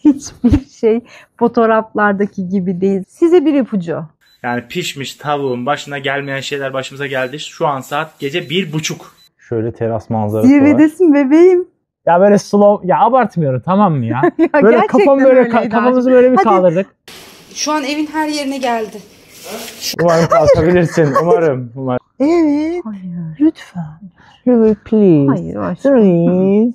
Hiçbir şey fotoğraflardaki gibi değil. Size bir ipucu. Yani pişmiş tavuğun başına gelmeyen şeyler başımıza geldi. Şu an saat gece 1:30. Şöyle teras manzarası Zirvedesin var. bebeğim. Ya böyle slow, ya abartmıyorum tamam mı ya? Ya böyle kafamızı böyle bir kaldırdık. Şu an evin her yerine geldi. Umarım kalkabilirsin. Umarım. Evet. Hayır. Lütfen. Please. Hayır. Please.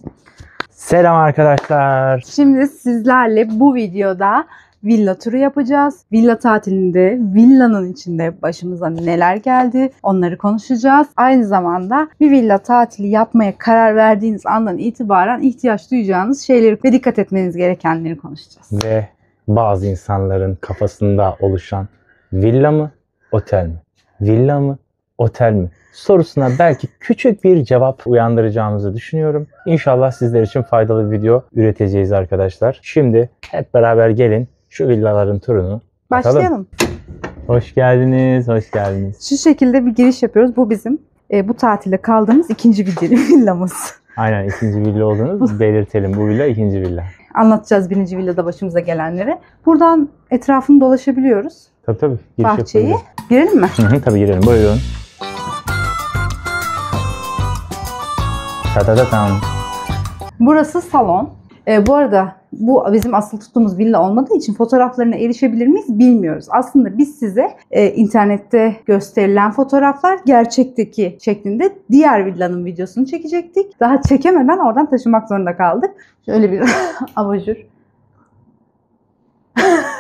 Selam arkadaşlar. Şimdi sizlerle bu videoda villa turu yapacağız. Villa tatilinde, villanın içinde başımıza neler geldi onları konuşacağız. Aynı zamanda bir villa tatili yapmaya karar verdiğiniz andan itibaren ihtiyaç duyacağınız şeyleri ve dikkat etmeniz gerekenleri konuşacağız. Ve bazı insanların kafasında oluşan villa mı, otel mi? Villa mı, otel mi? Sorusuna belki küçük bir cevap uyandıracağımızı düşünüyorum. İnşallah sizler için faydalı bir video üreteceğiz arkadaşlar. Şimdi hep beraber gelin şu villaların turunu başlayalım. Hoş geldiniz, hoş geldiniz. Şu şekilde bir giriş yapıyoruz. Bu bizim bu tatilde kaldığımız ikinci villamız. Aynen, ikinci villa olduğunu belirtelim. Bu villa ikinci villa. Anlatacağız birinci villada başımıza gelenleri. Buradan etrafını dolaşabiliyoruz. Tabii. Bahçeyi. Girelim mi? Tabii girelim. Buyurun. Burası salon. Bu arada bu bizim asıl tuttuğumuz villa olmadığı için fotoğraflarına erişebilir miyiz bilmiyoruz. Aslında biz size internette gösterilen fotoğraflar gerçekteki şeklinde diğer villanın videosunu çekecektik. Daha çekemeden oradan taşımak zorunda kaldık. Şöyle bir abajur.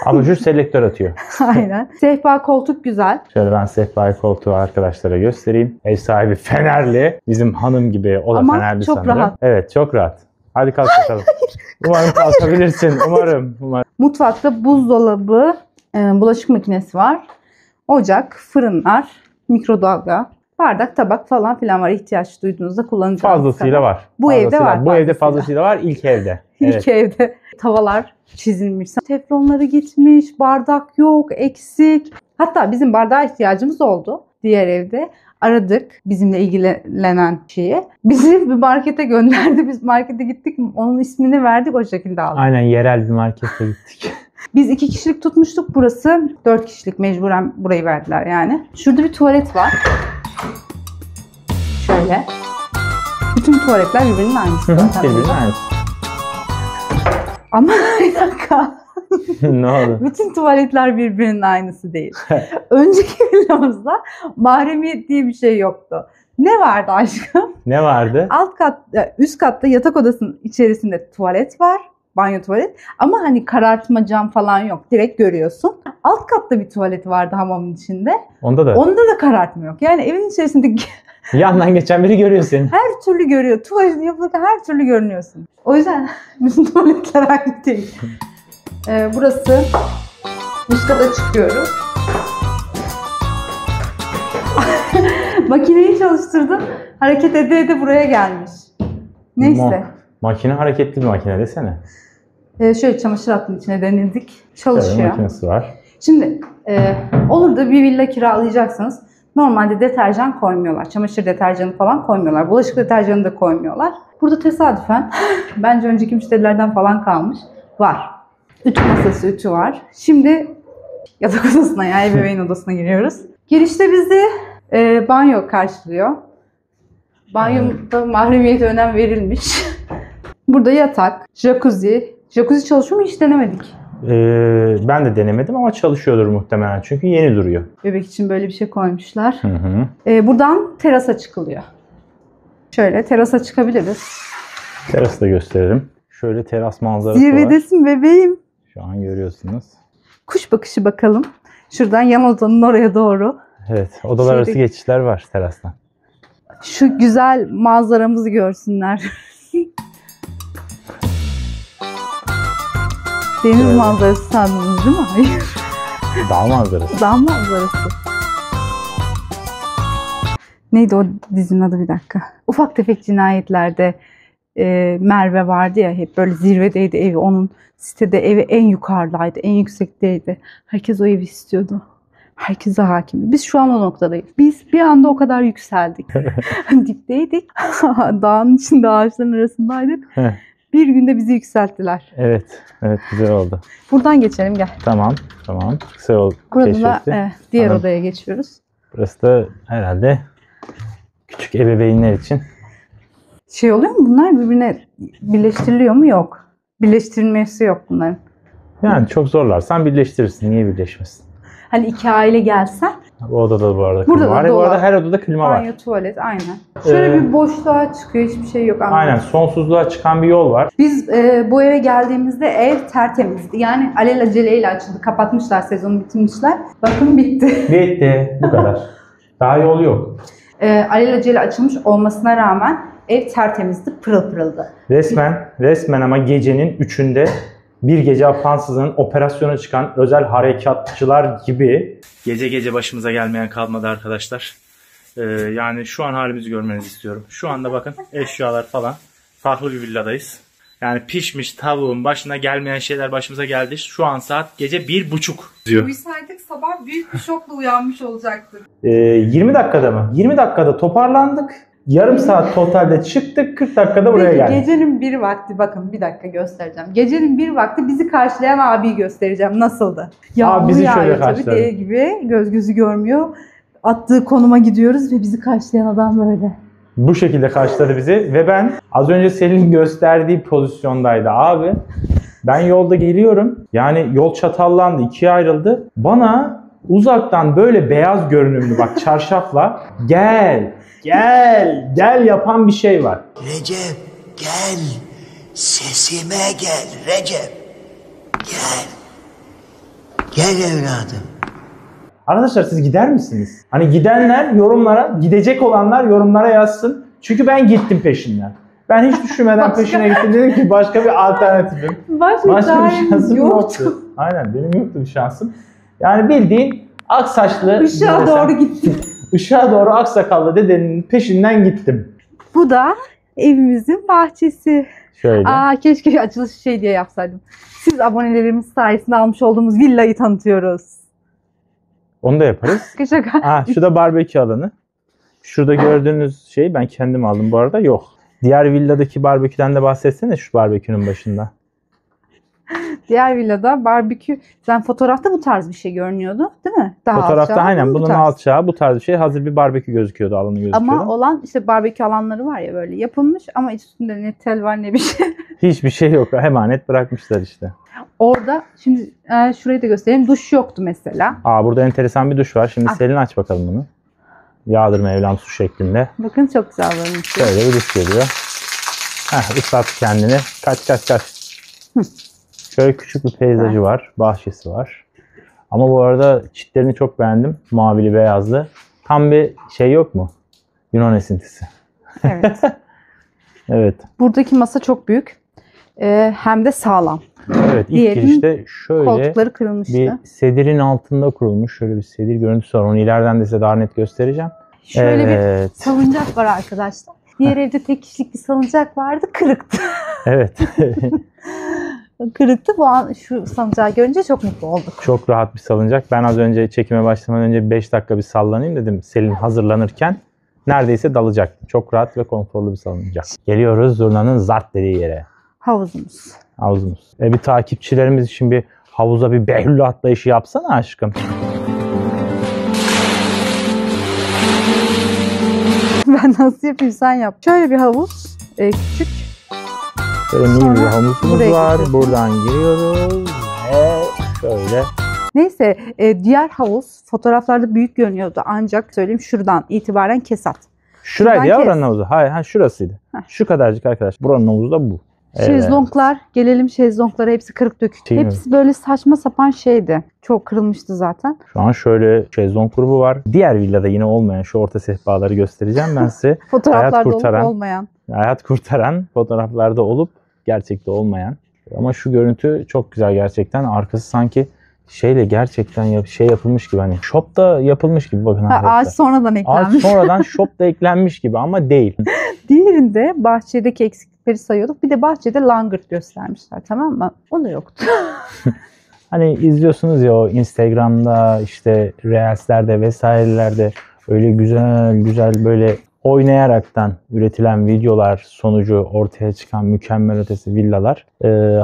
Abajur selektör atıyor. Aynen. Sehpa koltuk güzel. Şöyle ben sehpa koltuğu arkadaşlara göstereyim. Ev sahibi Fenerli. Bizim hanım gibi. O da ama Fenerli çok sanırım. Rahat. Evet, çok rahat. Hadi kalk bakalım. Umarım kalkabilirsin. Umarım. Mutfakta buzdolabı, bulaşık makinesi var. Ocak, fırınlar, mikrodalga, bardak, tabak falan filan var. İhtiyaç duyduğunuzda kullanacağınız fazlasıyla kadar. var. Bu evde var. Bu evde fazlasıyla var. İlk evde. İlk evde. Tavalar çizilmiş. Teflonları gitmiş. Bardak yok. Eksik. Hatta bizim bardağa ihtiyacımız oldu. Diğer evde. Aradık bizimle ilgilenen şeyi. Bizi bir markete gönderdi. Biz markete gittik. Onun ismini verdik. O şekilde aldık. Aynen, yerel bir markete gittik. Biz 2 kişilik tutmuştuk. Burası 4 kişilik. Mecburen burayı verdiler yani. Şurada bir tuvalet var. Şöyle. Bütün tuvaletler birbirinin aynısı. Birbirinin aynısı. Ama bir dakika. Ne oldu? Bütün tuvaletler birbirinin aynısı değil. Önceki villamızda mahremiyet diye bir şey yoktu. Ne vardı aşkım? Ne vardı? Üst katta yatak odasının içerisinde tuvalet var. Banyo tuvalet. Ama hani karartma cam falan yok. Direkt görüyorsun. Alt katta bir tuvalet vardı hamamın içinde. Onda da karartma yok. Yani evin içerisinde yandan geçen biri görüyor seni. her türlü görüyor. Tuvaletin yapılırken her türlü görünüyorsun. O yüzden bütün tuvaletler aynı değil. Burası üst kata çıkıyoruz. Makineyi çalıştırdım. Hareket ede buraya gelmiş. Neyse. Makine hareketli bir makine desene. Şöyle çamaşır hattının içine denildik. Çalışıyor. Şöyle makinesi var. Şimdi olur da bir villa kiralayacaksanız normalde deterjan koymuyorlar. Çamaşır deterjanı falan koymuyorlar. Bulaşık deterjanı da koymuyorlar. Burada tesadüfen bence önceki müşterilerden falan kalmış. Var. Ütü masası, ütü var. Şimdi yatak odasına yani ebeveyn odasına giriyoruz. Girişte bizi banyo karşılıyor. Banyomda mahremiyete önem verilmiş. Burada yatak, jacuzzi. Jacuzzi çalışıyor mu hiç denemedik. Ben de denemedim ama çalışıyordur muhtemelen çünkü yeni duruyor. Bebek için böyle bir şey koymuşlar. Buradan terasa çıkılıyor. Şöyle terasa çıkabiliriz. Terası da gösterelim. Şöyle teras manzarası Zirvedesin var. Bebeğim. Şu an görüyorsunuz. Kuş bakışı bakalım. Şuradan yan odanın oraya doğru. Evet, odalar arası geçişler var terastan. Şu güzel manzaramızı görsünler. Deniz manzarası sandınız değil mi? Hayır. Dağ manzarası. Dağ manzarası. Neydi o dizinin adı bir dakika? Ufak Tefek Cinayetlerde Merve vardı ya, hep böyle zirvedeydi evi. Onun sitede evi en yukarıdaydı, en yüksekteydi. Herkes o evi istiyordu. Herkese hakimdi. Biz şu an o noktadayız. Biz bir anda o kadar yükseldik. Dipteydik. Dağın içinde ağaçların arasındaydık. Bir günde bizi yükselttiler. Evet. Evet, güzel oldu. Buradan geçelim gel. Tamam. Kısa yol Burada da keşfetti. diğer Anladım. odaya geçiyoruz. Burası da herhalde küçük ebeveynler için. Şey oluyor mu bunlar birbirine birleştiriliyor mu? Yok. Birleştirilmesi yok bunların. Yani çok zorlarsan birleştirirsin. Niye birleşmesin? Hani iki aile gelsen. Bu odada bu arada Burada klima da var. Bu dolap. arada her odada klima var. Banyo, tuvalet aynen. Şöyle bir boşluğa çıkıyor. Hiçbir şey yok. Anladım. Aynen, sonsuzluğa çıkan bir yol var. Biz bu eve geldiğimizde ev tertemizdi. Yani alelaceleyle açıldı. Kapatmışlar, sezonu bitirmişler. Bakın bitti. Bitti. Bu kadar. Daha yol yok. Alelacele açılmış olmasına rağmen ev tertemizdi, pırıl pırıldı. Resmen ama gecenin 3'ünde bir gece apansızlığın operasyona çıkan özel harekatçılar gibi. Gece gece başımıza gelmeyen kalmadı arkadaşlar. Yani şu an halimizi görmenizi istiyorum. Şu anda bakın eşyalar falan. Farklı bir villadayız. Yani pişmiş tavuğun başına gelmeyen şeyler başımıza geldi. Şu an saat gece 1:30 diyor. Uysaydık sabah büyük bir şokla uyanmış olacaktık. 20 dakikada mı? 20 dakikada toparlandık. Yarım saat totalde çıktık. 40 dakikada buraya Peki, geldik. gecenin bir vakti, bakın bir dakika göstereceğim. Gecenin bir vakti bizi karşılayan abiyi göstereceğim. Nasıldı? Yağmur bizi şöyle yağıyor tabii, karşıladı. deli gibi. Göz gözü görmüyor. Attığı konuma gidiyoruz ve bizi karşılayan adam böyle. Bu şekilde karşıladı bizi ve ben az önce Selin'in gösterdiği pozisyondaydı abi. Ben yolda geliyorum. Yani yol çatallandı, ikiye ayrıldı. Bana uzaktan böyle beyaz görünümlü bak çarşafla gel yapan bir şey var. Recep gel, sesime gel Recep. Gel. Gel evladım. Arkadaşlar siz gider misiniz? Hani gidenler yorumlara, gidecek olanlar yorumlara yazsın. Çünkü ben gittim peşinden. Ben hiç düşünmeden peşine gittim. Dedim ki başka bir alternatifim. Başka bir şansım yoktu. Aynen, benim yoktu bir şansım. Yani bildiğin aksaçlı. Işığa doğru gitti. Işığa doğru aksakallı dedenin peşinden gittim. Bu da evimizin bahçesi. Şöyle. Keşke açılış şey diye yapsaydım. Siz abonelerimiz sayesinde almış olduğumuz villayı tanıtıyoruz. Onu da yaparız. Şaka. Şu da barbekü alanı. Şurada gördüğünüz şey ben kendim aldım bu arada, yok. Diğer villadaki barbeküden de bahsetsene, şu barbekünün başında. Diğer villada barbekü, sen fotoğrafta bu tarz bir şey görünüyordu değil mi? Daha Fotoğrafta alçağı, aynen bu bunun tarz. alçağı bu tarz bir şey, hazır bir barbekü gözüküyordu, alanı gözüküyordu. Ama olan işte barbekü alanları var ya, böyle yapılmış ama üstünde ne tel var ne bir şey. Hiçbir şey yok, emanet bırakmışlar işte. Orada şimdi şurayı da göstereyim, duş yoktu mesela. Burada enteresan bir duş var. Şimdi Ah. Selin aç bakalım bunu. Yağdır Mevlam su şeklinde. Bakın çok güzel görünüyor. Şöyle bir duş geliyor. Islat kendini. Kaç. Şöyle küçük bir peyzajı var. Bahçesi var. Ama bu arada çitlerini çok beğendim. Mavili beyazlı. Tam bir şey yok mu? Yunan esintisi. Evet. Evet. Buradaki masa çok büyük. Hem de sağlam. Evet, ilk Diğerinin girişte şöyle koltukları kırılmıştı. bir sedirin altında kurulmuş. Şöyle bir sedir görüntüsü var. Onu ileriden de size daha net göstereceğim. Şöyle Evet. bir salıncak var arkadaşlar. Diğer evde tek kişilik bir salıncak vardı, kırıktı. Evet. Kırıktı. Bu an şu salıncağı görünce çok mutlu olduk. Çok rahat bir salıncak. Ben az önce çekime başlamadan önce 5 dakika bir sallanayım dedim. Selin hazırlanırken neredeyse dalacaktım. Çok rahat ve konforlu bir salıncak. Geliyoruz zurnanın zart dediği yere. Havuzumuz. Havuzumuz. Bir takipçilerimiz için bir havuza bir Behlül atlayışı yapsana aşkım. Ben nasıl yapayım, sen yap. Şöyle bir havuz. Küçük. Böyle mini bir Sonra havuzumuz buraya var. gidiyoruz. Buradan giriyoruz ve şöyle. Neyse diğer havuz fotoğraflarda büyük görünüyordu. Ancak söyleyeyim, şuradan itibaren kesat. Şuraydı ya kes. oranın havuzu. Hayır, şurasıydı. Heh. Şu kadarcık arkadaş. Buranın havuzu da bu. Evet. Şezlonglar, gelelim şezlonglara, hepsi kırık dökük. Değil mi? Hepsi böyle saçma sapan şeydi. Çok kırılmıştı zaten. Şu an şöyle şezlong grubu var. Diğer villada yine olmayan şu orta sehpaları göstereceğim ben size. Fotoğraflarda olup kurtaran. olmayan. Hayat kurtaran, fotoğraflarda olup gerçekte olmayan. Ama şu görüntü çok güzel gerçekten. Arkası sanki şeyle gerçekten şey yapılmış gibi, hani shop'ta yapılmış gibi, bakın arkadaşlar. Ağaç sonradan Ağaç eklenmiş. sonradan shop'ta eklenmiş gibi ama değil. Diğerinde bahçedeki eksiklikleri sayıyorduk. Bir de bahçede langırt göstermişler, tamam mı? O da yoktu. Hani izliyorsunuz ya o Instagram'da işte Reels'lerde vesairelerde öyle güzel böyle oynayaraktan üretilen videolar sonucu ortaya çıkan mükemmel ötesi villalar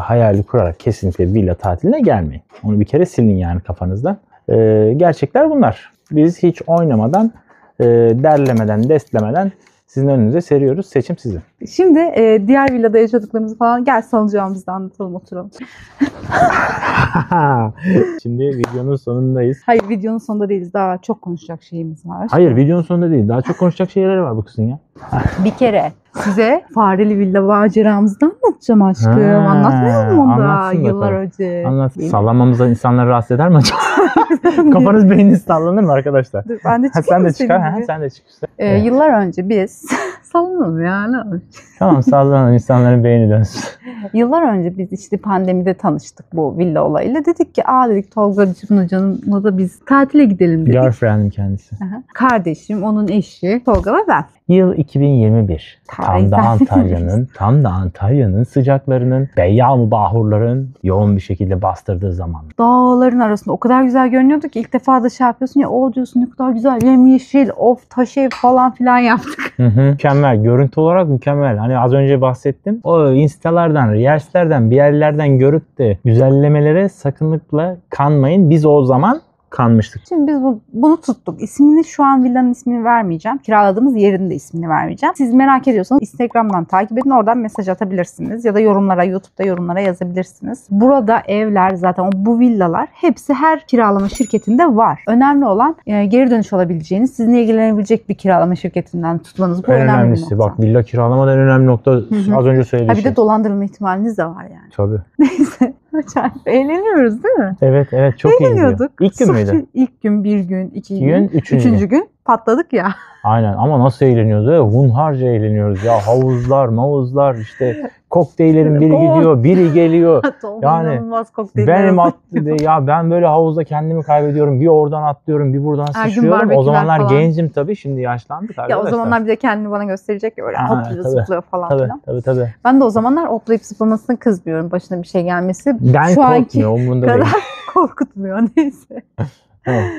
hayali kurarak kesinlikle villa tatiline gelmeyin. Onu bir kere silin yani kafanızdan. Gerçekler bunlar. Biz hiç oynamadan, derlemeden, destlemeden sizin önünüze seriyoruz. Seçim sizin. Şimdi diğer villada yaşadıklarımızı falan gel salıncağımızda anlatalım, oturalım. Şimdi videonun sonundayız. Hayır, videonun sonunda değiliz. Daha çok konuşacak şeyimiz var. Hayır, videonun sonunda değil. Daha çok konuşacak şeyler var bu kızın ya. Bir kere size fareli villa maceramızı anlatacağım aşkım. Ha, Anlatmıyor mu onu da anlatsın yıllar bakalım. önce? Anlat. Sallamamıza insanları rahatsız eder mi acaba? Kafanız beyniniz sallanır mı arkadaşlar? Dur, ben de Ha, çıkayım sen de mı çıkar. senin Ha, gibi? sen de çık işte. Yıllar önce biz sallanalım ya, ne olur. Tamam, sallanan insanların beyni dönsün. Yıllar önce biz işte pandemide tanıştık bu villa olayıyla. Dedik ki dedik Tolga'cığımla canımla da biz tatile gidelim dedik. Girlfriend'im kendisi. Aha. Kardeşim, onun eşi Tolga ve ben. Yıl 2021. Tam da Antalya'nın sıcaklarının, Beyyam-ı Bahurların yoğun bir şekilde bastırdığı zaman. Dağların arasında o kadar güzel görünüyordu ki ilk defa da şey yapıyorsun ya, o diyorsun ne kadar güzel, yemyeşil, of taş ev falan filan yaptık. Mükemmel. Görüntü olarak mükemmel. Hani az önce bahsettim. O instalardan, reelslerden, bir yerlerden görüp de güzellemelere sakınlıkla kanmayın. Biz o zaman kanmıştık. Şimdi biz bunu tuttuk. İsmini, şu an villanın ismini vermeyeceğim. Kiraladığımız yerin de ismini vermeyeceğim. Siz merak ediyorsanız Instagram'dan takip edin. Oradan mesaj atabilirsiniz. Ya da yorumlara, YouTube'da yorumlara yazabilirsiniz. Burada evler zaten, bu villalar hepsi her kiralama şirketinde var. Önemli olan geri dönüş olabileceğiniz, sizinle ilgilenebilecek bir kiralama şirketinden tutmanız. Bu En önemli bir önemlisi. nokta. Bak, villa kiralamadan en önemli nokta az önce söylediğim Bir şey. de dolandırılma ihtimaliniz de var yani. Tabii. Neyse. Eğleniyoruz değil mi? Evet, çok iyi gidiyor. Eğleniyorduk. İlk gün müydü? İlk gün, bir gün, iki gün, üçüncü gün patladık ya. Aynen, ama nasıl eğleniyoruz ya? Hunharca eğleniyoruz ya. Havuzlar, mavuzlar, işte kokteyllerin biri gidiyor, biri geliyor. Yani İnanılmaz kokteyller. ben böyle havuzda kendimi kaybediyorum. Bir oradan atlıyorum, bir buradan Her gün sıçrıyorum. O barbeküler zamanlar falan. gencim tabii, şimdi yaşlandık Ya arkadaşlar. o zamanlar bir de kendini bana gösterecek ya, böyle hopluyor, tabii, zıplıyor falan filan. Tabii. Ben de o zamanlar hoplayıp zıplamasına kızmıyorum, başına bir şey gelmesi. Ben Şu anki korkmuyor, umurumda değil. kadar korkutmuyor, neyse. Evet.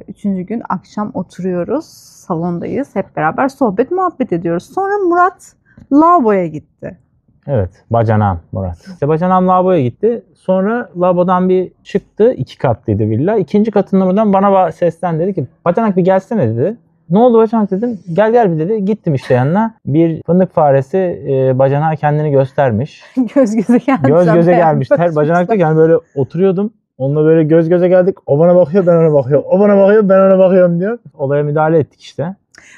Üçüncü gün akşam oturuyoruz, salondayız, hep beraber sohbet muhabbet ediyoruz. Sonra Murat lavaboya gitti. Evet, bacanağım Murat. İşte bacanağım lavaboya gitti. Sonra lavabodan bir çıktı. 2 katlıydı villa. 2. katından oradan bana seslendi, dedi ki bacanak bir gelsene dedi. Ne oldu bacanak dedim. Gel bir dedi. Gittim işte yanına. Bir fındık faresi bacanağa kendini göstermiş. Göz göze gelmişler. Göz göze gelmişler. Bacanak da yani böyle oturuyordum. Onunla böyle göz göze geldik. O bana bakıyor, ben ona bakıyorum. O bana bakıyor, ben ona bakıyorum diyor. Olaya müdahale ettik işte.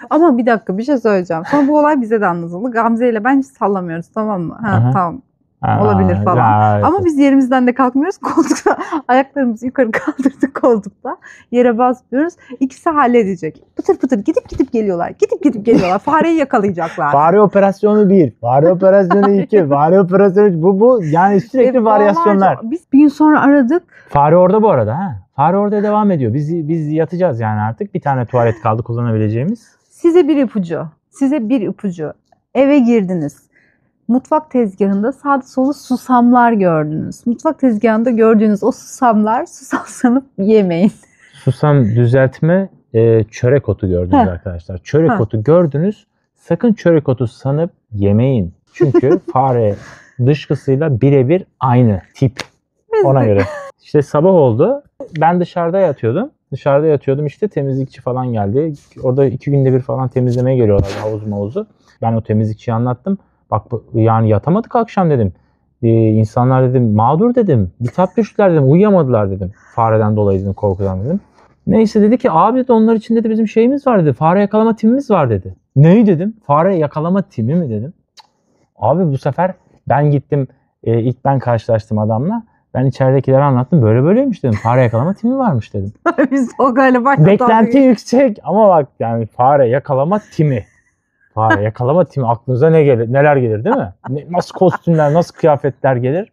Ama bir dakika, bir şey söyleyeceğim. Sonra bu olay bize de anlatıldı. Gamze ile ben hiç sallamıyoruz, tamam mı? Tamam. Olabilir falan. Ama biz yerimizden de kalkmıyoruz. Koltukta ayaklarımızı yukarı kaldırdık koltukta. Yere basmıyoruz. İkisi halledecek. Pıtır pıtır gidip geliyorlar. Gidip geliyorlar. Fareyi yakalayacaklar. Fare operasyonu 1, fare operasyonu 2, fare operasyonu 3. Bu yani sürekli varyasyonlar. Biz bir gün sonra aradık. Fare orada bu arada. Fare orada devam ediyor. Biz yatacağız yani artık. Bir tane tuvalet kaldı kullanabileceğimiz. Size bir ipucu. Eve girdiniz. Mutfak tezgahında sağda solda susamlar gördünüz. Mutfak tezgahında gördüğünüz o susamlar, susam sanıp yemeyin. Susam düzeltme, çörek otu gördünüz arkadaşlar. Çörek otu gördünüz. Sakın çörek otu sanıp yemeyin. Çünkü fare dışkısıyla birebir aynı tip. Ona göre. İşte sabah oldu. Ben dışarıda yatıyordum işte, temizlikçi falan geldi. Orada 2 günde bir falan temizlemeye geliyorlar havuzu. Ben o temizlikçiye anlattım. Bak yani yatamadık akşam dedim. İnsanlar dedim mağdur dedim. Bitap düştüler dedim. Uyuyamadılar dedim. Fareden dolayı dedim, korkudan dedim. Neyse dedi ki abi de onlar için dedi bizim şeyimiz var dedi. Fare yakalama timimiz var dedi. Neyi dedim? Fare yakalama timi mi dedim. Abi bu sefer ben gittim. İlk ben karşılaştım adamla. Ben içeridekilere anlattım. Böyleymiş dedim. Fare yakalama timi varmış dedim. Biz o galiba beklenti yüksek ama bak yani fare yakalama timi. Fare yakalama timi aklınıza neler gelir değil mi? Nasıl kostümler, nasıl kıyafetler gelir?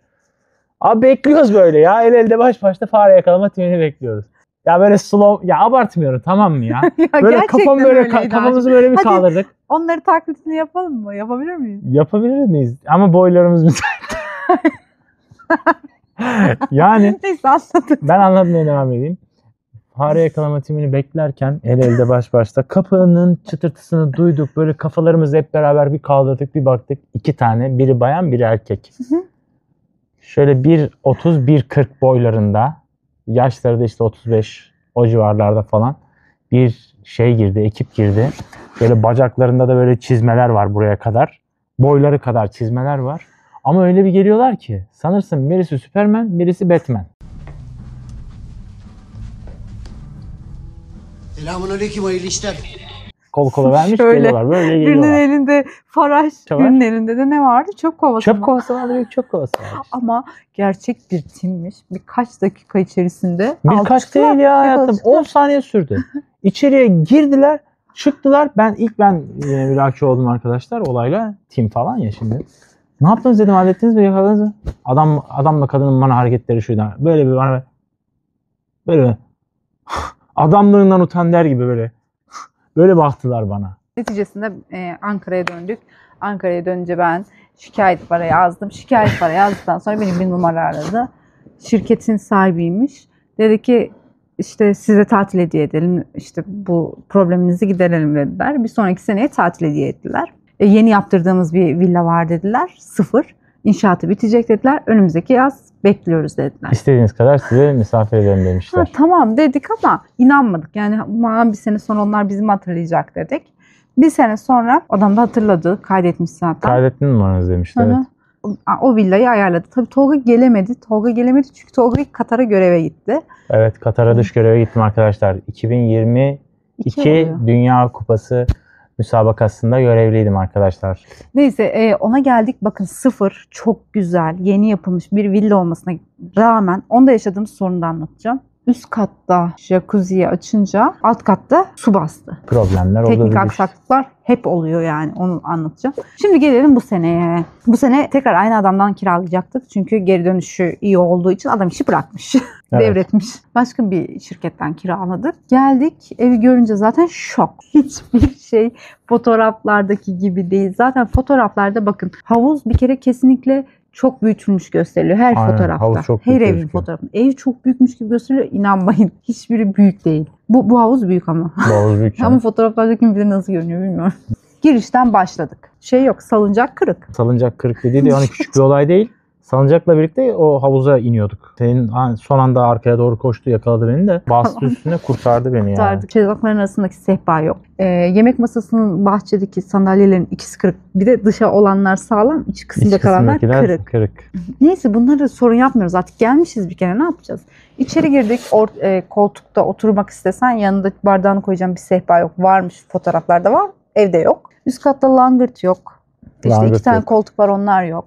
Abi bekliyoruz böyle ya. El elde baş başta fare yakalama timini bekliyoruz. Ya böyle slow, ya abartmıyorum tamam mı ya? Böyle kafam böyle kafamızı böyle bir kaldırdık. Onları taklitini yapalım mı? Yapabilir miyiz? Yapabilir miyiz? Ama boylarımız müsait. Yani neyse anladım. Ben anlatmaya devam edeyim. fare yakalama timini beklerken el elde baş başta kapının çıtırtısını duyduk. Böyle kafalarımızı hep beraber bir kaldırdık, bir baktık. 2 tane, biri bayan, biri erkek. Şöyle 1.30, 1.40 boylarında, yaşları da işte 35 o civarlarda falan bir şey girdi, ekip girdi. Böyle bacaklarında da böyle çizmeler var buraya kadar. Boyları kadar çizmeler var. Ama öyle bir geliyorlar ki sanırsın birisi Superman, birisi Batman. Selamünaleyküm, hayırlı işler. Kol kola vermiş Şöyle, geliyorlar. Böyle Birinin geliyorlar. elinde faraş, Çavar. birinin elinde de ne vardı? Çöp kovası. Çöp mı? kovası var, büyük çöp kovası var. Ama gerçek bir timmiş. Birkaç dakika içerisinde Birkaç aldı çıktılar, değil ya hayatım. yakaladı 10 saniye sürdü. İçeriye girdiler, çıktılar. Ben yine mülaki oldum arkadaşlar olayla. Tim falan ya şimdi. Ne yaptınız dedim, hallettiniz mi, yakaladınız mı? Adamla kadının bana hareketleri şuydu. Böyle bir bana böyle adamlığından utan der gibi böyle. Böyle baktılar bana. Neticesinde Ankara'ya döndük. Ankara'ya dönünce ben şikayet para yazdım. Şikayet para yazdıktan sonra beni bir numara aradı. Şirketin sahibiymiş. Dedi ki işte size tatil hediye edelim. İşte bu probleminizi giderelim dediler. Bir sonraki seneye tatil hediye ettiler. Yeni yaptırdığımız bir villa var dediler. 0. İnşaatı bitecek dediler. Önümüzdeki yaz bekliyoruz dediler. İstediğiniz kadar size misafir edelim demişler. Ha, tamam dedik ama inanmadık. Yani bir sene sonra onlar bizim hatırlayacak dedik. Bir sene sonra adam da hatırladı. Kaydetmiş zaten. Kaydettin numaranızı demişler. Hı hı. Evet. O villayı ayarladı. Tabii Tolga gelemedi. Tolga gelemedi çünkü Tolga Katar'a göreve gitti. Evet, Katar'a dış göreve gittim arkadaşlar. 2022 oluyor. Dünya Kupası müsabakasında görevliydim arkadaşlar. Neyse ona geldik. Bakın 0. Çok güzel. Yeni yapılmış bir villa olmasına rağmen onda yaşadığımız sorunu da anlatacağım. Üst katta jacuzziyi açınca alt katta su bastı. Problemler Teknik olabilir. aksaklıklar hep oluyor yani, onu anlatacağım. Şimdi gelelim bu seneye. Bu sene tekrar aynı adamdan kiralayacaktık. Çünkü geri dönüşü iyi olduğu için adam işi bırakmış. Evet. Devretmiş. Başka bir şirketten kiraladık. Geldik, evi görünce zaten şok. Hiçbir şey fotoğraflardaki gibi değil. Zaten fotoğraflarda bakın havuz bir kere kesinlikle çok büyütülmüş gösteriliyor her Aynen, fotoğrafta. havuz çok Her büyük evin gözüküyor. fotoğrafında. Ev çok büyükmüş gibi gösteriliyor. İnanmayın. Hiçbiri büyük değil. Bu havuz büyük ama. Boğaz büyük Ama fotoğraflarda kim bilir nasıl görünüyor bilmiyorum. Girişten başladık. Şey yok, salıncak kırık. Salıncak kırık dediği de hani küçük bir olay değil. Salıncakla birlikte o havuza iniyorduk. Senin son anda arkaya doğru koştu, yakaladı beni de. Bastı üstüne, kurtardı beni yani. Sardık. Çezakların arasındaki sehpa yok. Yemek masasının bahçedeki sandalyelerin ikisi kırık. Bir de dışa olanlar sağlam, iç kısımda İç kalanlar kısımdakiler kırık. Neyse bunları sorun yapmıyoruz artık. Gelmişiz bir kere, ne yapacağız? İçeri girdik. Koltukta oturmak istesen yanında bardağını koyacağım bir sehpa yok. Varmış, fotoğraflarda var. Evde yok. Üst katta langırt yok. İşte Langırt 2 tane yok. koltuk var, onlar yok.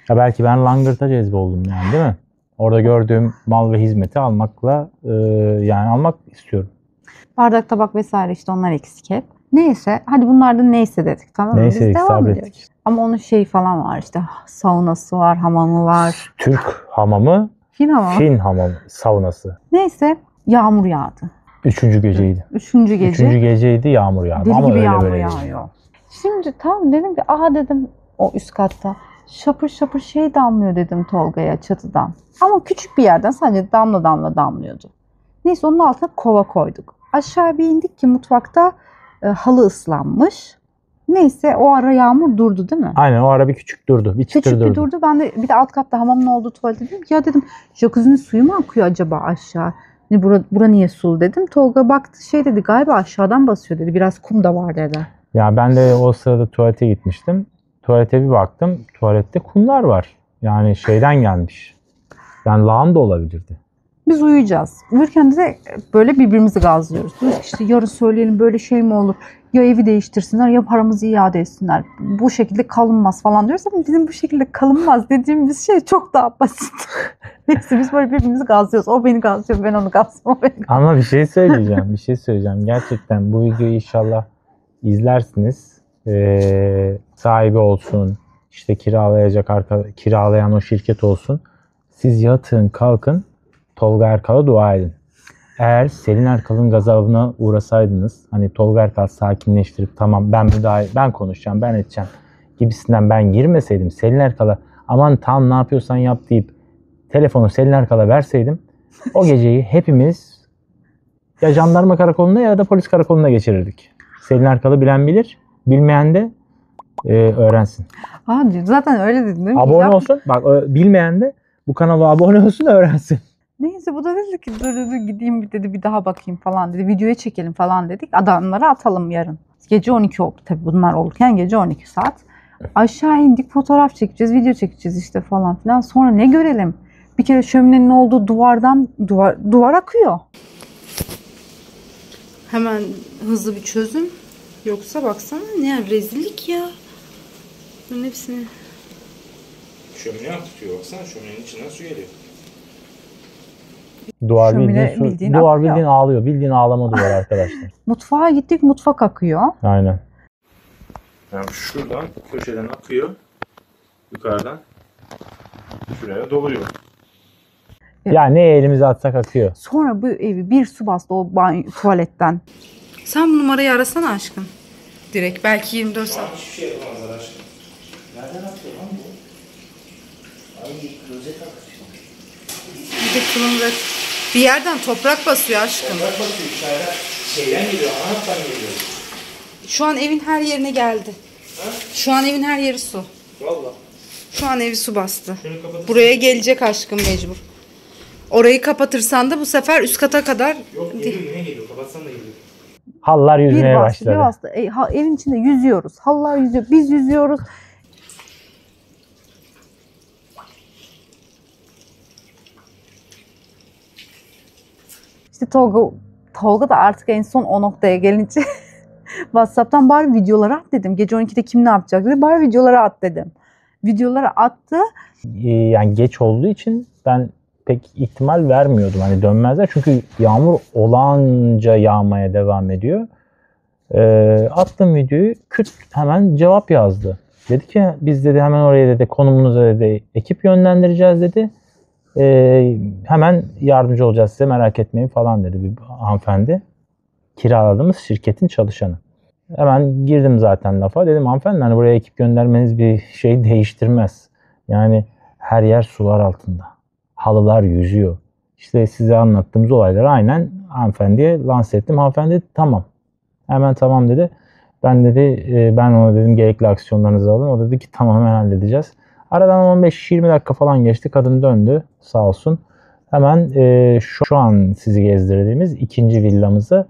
Ya belki ben langırta cezboldum yani, değil mi? Orada gördüğüm mal ve hizmeti almakla yani almak istiyorum. Bardak, tabak vesaire işte onlar eksik hep. Neyse hadi bunlar da neyse dedik, tamam mı? Neyse Biz dedik, devam sabrettik. ediyoruz. Ama onun şeyi falan var işte, saunası var, hamamı var. Türk hamamı, Fin hamamı. Fin hamamı, saunası. Neyse yağmur yağdı. 3. geceydi. 3. gece. 3. geceydi, yağmur yağdı. Deli Ama gibi öyle yağmur böyle değil. yağıyor. Şimdi tamam dedim ki dedim o üst katta şapır şapır şey damlıyor dedim Tolga'ya çatıdan. Ama küçük bir yerden sadece damla damla damlıyordu. Neyse onun altına kova koyduk. Aşağı bir indik ki mutfakta halı ıslanmış. Neyse o ara yağmur durdu değil mi? Aynen, o ara bir küçük durdu. Bir çıtır Küçük bir durdu. durdu. Ben de bir de alt katta hamamın olduğu tuvalete dedim ki ya dedim jacuzzi'nin suyu mu akıyor acaba aşağı? Bura niye sulu dedim. Tolga baktı şey dedi, galiba aşağıdan basıyor dedi. Biraz kum da var dedi. Ya ben de o sırada tuvalete gitmiştim. Tuvalete bir baktım. Tuvalette kumlar var. Yani şeyden gelmiş. Yani lağım da olabilirdi. Biz uyuyacağız. Uyurken de böyle birbirimizi gazlıyoruz. Diyoruz ki işte yarın söyleyelim, böyle şey mi olur? Ya evi değiştirsinler ya paramızı iade etsinler. Bu şekilde kalınmaz falan diyoruz ama bizim bu şekilde kalınmaz dediğimiz şey çok daha basit. Neyse biz böyle birbirimizi gazlıyoruz. O beni gazlıyor, ben onu gazlıyorum. Ama bir şey söyleyeceğim. Gerçekten bu videoyu inşallah izlersiniz. Sahibi olsun, işte kiralayan o şirket olsun. Siz yatın, kalkın, Tolga Erkal'a dua edin. Eğer Selin Erkal'ın gazabına uğrasaydınız, hani Tolga Erkal sakinleştirip tamam ben konuşacağım, ben edeceğim gibisinden ben girmeseydim, Selin Erkal'a aman tamam ne yapıyorsan yap deyip telefonu Selin Erkal'a verseydim, o geceyi hepimiz Ya jandarma karakoluna ya da polis karakoluna geçirirdik. Selin Erkal'ı bilen bilir, bilmeyen de öğrensin. Aa, zaten öyle dedim değil mi? Abone olsun. Bak bilmeyen de bu kanala abone olsun, öğrensin. Neyse bu da dedi ki dur dedi, gideyim bir dedi, bir daha bakayım falan dedi. Videoya çekelim falan dedik. Adamları atalım yarın. Gece 12 oldu tabii bunlar olurken, gece 12 saat. Aşağı indik, fotoğraf çekeceğiz, video çekeceğiz işte falan filan. Sonra ne görelim? Bir kere şöminenin olduğu duvardan duvar akıyor. Hemen hızlı bir çözüm. Yoksa baksana ne rezillik ya. Bunun hepsini. Şömine tutuyor, baksana şöminenin içinden su geliyor. Duvar Şömine bildiğin, bildiğin akıyor. bildiğin ağlıyor. Bildiğin ağlama duvarı arkadaşlar. Mutfağa gittik, mutfak akıyor. Aynen. Yani şuradan köşeden akıyor. Yukarıdan. Şuraya doluyor. Evet. Ya ne elimize atsak akıyor. Sonra bu evi bir su bastı o tuvaletten. Sen bu numarayı arasana aşkım. Direkt belki 24 saat. Hiçbir şey yapamazlar aşkım. Nereden atıyor lan bu? Ay klozet akıyor. Bir de kılımda bir yerden toprak basıyor aşkım. Toprak basıyor içeriden. Şeyden geliyor, anahtardan geliyor. Şu an evin her yerine geldi. Ha? Şu an evin her yeri su. Valla. Şu an evi su bastı. Şunu kapatırsın. Buraya gelecek aşkım mecbur. Orayı kapatırsan da bu sefer üst kata kadar... Yok geliyor, yine geliyor. Kapatsan da geliyor. Hallar yüzmeye Bir başladı. bastı. Evin içinde yüzüyoruz. Halılar yüzüyor. Biz yüzüyoruz. İşte Tolga da artık en son o noktaya gelince WhatsApp'tan bari videoları at dedim. Gece 12'de kim ne yapacak dedi. Bari videoları at dedim. Videoları attı. Yani geç olduğu için ben pek ihtimal vermiyordum. Hani dönmezler. Çünkü yağmur olağanca yağmaya devam ediyor. Attım videoyu. Küt hemen cevap yazdı. Dedi ki biz dedi hemen oraya dedi konumunuza dedi ekip yönlendireceğiz dedi. Hemen yardımcı olacağız size, merak etmeyin falan dedi bir hanımefendi. Kiraladığımız şirketin çalışanı. Hemen girdim zaten lafa. Dedim hanımefendi hani buraya ekip göndermeniz bir şey değiştirmez. Yani her yer sular altında. Halılar yüzüyor. İşte size anlattığımız olayları aynen hanımefendiye lanse ettim. Hanımefendi dedi tamam. Hemen tamam dedi. Ben dedi ben ona dedim gerekli aksiyonlarınızı alın. O dedi ki tamam hemen halledeceğiz. Aradan 15-20 dakika falan geçti. Kadın döndü sağ olsun. Hemen şu an sizi gezdirdiğimiz ikinci villamızı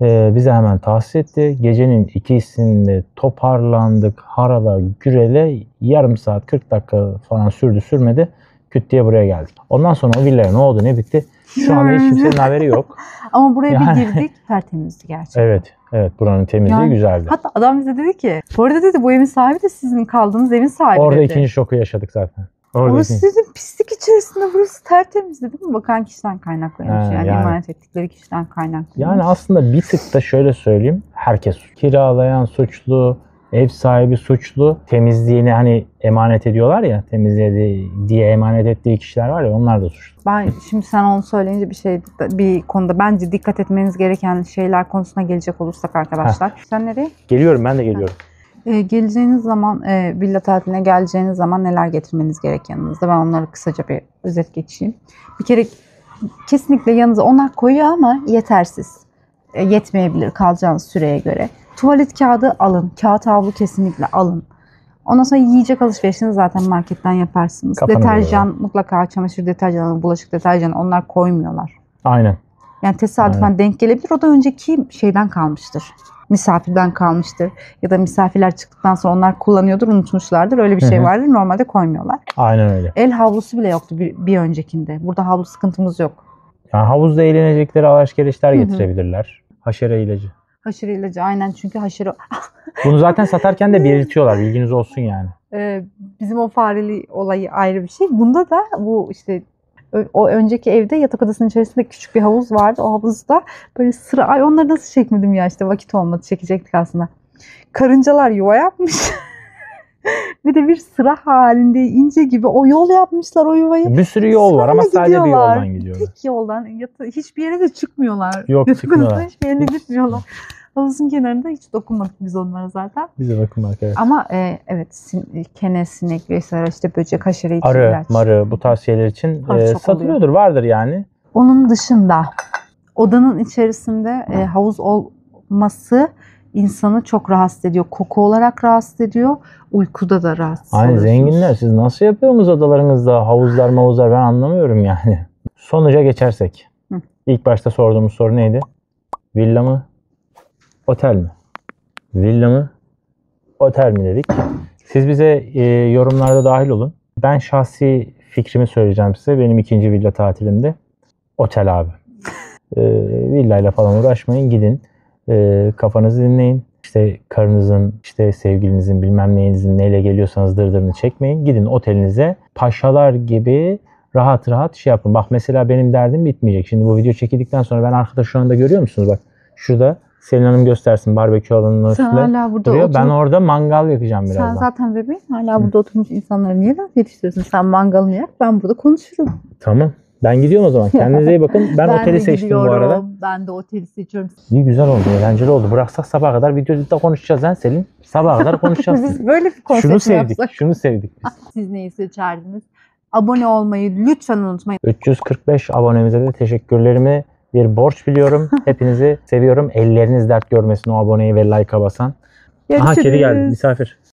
bize hemen tahsis etti. Gecenin ikisinde toparlandık. Harala gürele yarım saat 40 dakika falan sürdü sürmedi. Küt diye buraya geldik. Ondan sonra o villaya ne oldu ne bitti şu anda hiç kimsenin haberi yok. Ama buraya Yani- bir girdik. Tertemizdi gerçekten. Evet buranın temizliği Yani- güzeldi. Hatta adam bize dedi ki bu arada dedi bu evin sahibi de sizin kaldığınız evin sahibi Orada dedi. ikinci şoku yaşadık zaten. Orada Burası ikinci- dedim pislik içerisinde, burası tertemiz dedim. Bakan kişiden kaynaklanmış. He, Yani yani. emanet ettikleri kişiden kaynaklanmış. Yani aslında bir tık da şöyle söyleyeyim. Herkes kiralayan suçlu, ev sahibi suçlu. Temizliğini hani emanet ediyorlar ya, temizliğe diye emanet ettiği kişiler var ya, onlar da suçlu. Ben şimdi sen onu söyleyince bir konuda bence dikkat etmeniz gereken şeyler konusuna gelecek olursak arkadaşlar. Sen nereye? Geliyorum, ben de geliyorum. Geleceğiniz zaman, villa tatiline geleceğiniz zaman neler getirmeniz gerek yanınızda? Ben onları kısaca bir özet geçeyim. Bir kere kesinlikle yanınıza onlar koyuyor ama yetersiz. Yetmeyebilir kalacağınız süreye göre. Tuvalet kağıdı alın. Kağıt havlu kesinlikle alın. Ondan sonra yiyecek alışverişini zaten marketten yaparsınız. Kafanıza Deterjan mutlaka, çamaşır deterjanı, bulaşık deterjanı onlar koymuyorlar. Aynen. Yani tesadüfen denk gelebilir. O da önceki şeyden kalmıştır. Misafirden kalmıştır. Ya da misafirler çıktıktan sonra onlar kullanıyordur, unutmuşlardır. Öyle bir şey Hı hı. vardır. Normalde koymuyorlar. Aynen öyle. El havlusu bile yoktu bir öncekinde. Burada havlu sıkıntımız yok. Yani havuzda eğlenecekleri alaş gereçler Hı hı. getirebilirler. Haşere ilacı. Haşere ilacı aynen, çünkü haşere... Bunu zaten satarken de belirtiyorlar. Bilginiz olsun yani. Bizim o fareli olayı ayrı bir şey. Bunda da bu işte o önceki evde yatak odasının içerisinde küçük bir havuz vardı. O havuzda böyle sıra... Ay onları nasıl çekmedim ya, işte vakit olmadı, çekecektik aslında. Karıncalar yuva yapmış. Bir de bir sıra halinde ince gibi o yol yapmışlar o yuvayı. Bir sürü yol var ama Sonra sadece bir gidiyorlar. yoldan gidiyorlar. Tek yoldan. Hiçbir yere de çıkmıyorlar. Yok, Yatak çıkmıyorlar. odasına hiçbir yere gitmiyorlar. Havuzun kenarında hiç dokunmadık biz onlara zaten. Bize bakın arkadaşlar. Ama evet kene, sinek vesaire, işte böcek, haşere için Arı, ilaç. marı bu tarz şeyler için Arı çok satılıyordur, vardır yani. Onun dışında Odanın içerisinde havuz olması insanı çok rahatsız ediyor. Koku olarak rahatsız ediyor. Uykuda da rahatsız Aynı oluyorsunuz. zenginler, siz nasıl yapıyorsunuz odalarınızda havuzlar mavuzlar, ben anlamıyorum yani. Sonuca geçersek. Hı. İlk başta sorduğumuz soru neydi? Villa mı? Otel mi? Villa mı? Otel mi dedik. Siz bize yorumlarda dahil olun. Ben şahsi fikrimi söyleyeceğim size. Benim ikinci villa tatilimde. Otel abi. Villayla falan uğraşmayın. Gidin. Kafanızı dinleyin. İşte karınızın, işte sevgilinizin, bilmem neyinizin neyle geliyorsanız dırdırını çekmeyin. Gidin otelinize. Paşalar gibi rahat rahat şey yapın. Bak mesela benim derdim bitmeyecek. Şimdi bu video çekildikten sonra ben arkada şu anda görüyor musunuz? Bak şurada Selin Hanım göstersin barbekü alanının Sen üstünde hala burada duruyor. Ben oturup- orada mangal yakacağım Sen birazdan. zaten bebeğim. Hala burada oturmuş insanlara niye laf yetiştiriyorsun? Sen mangalını yak. Ben burada konuşurum. Tamam. Ben gidiyorum o zaman. Kendinize iyi bakın. Ben oteli de seçtim bu gidiyorum. arada. Ben de oteli seçiyorum. İyi, güzel oldu. Eğlenceli oldu. Bıraksak sabaha kadar videoda konuşacağız lan Selin. Sabaha kadar konuşacağız. Biz böyle bir konsept Şunu mi sevdik. yapsak? Şunu sevdik biz. Siz neyi seçerdiniz? Abone olmayı lütfen unutmayın. 345 abonemize de teşekkürlerimi bir borç biliyorum. Hepinizi seviyorum. Elleriniz dert görmesin o aboneyi ve like'a basan. Aha kedi geldi. Misafir.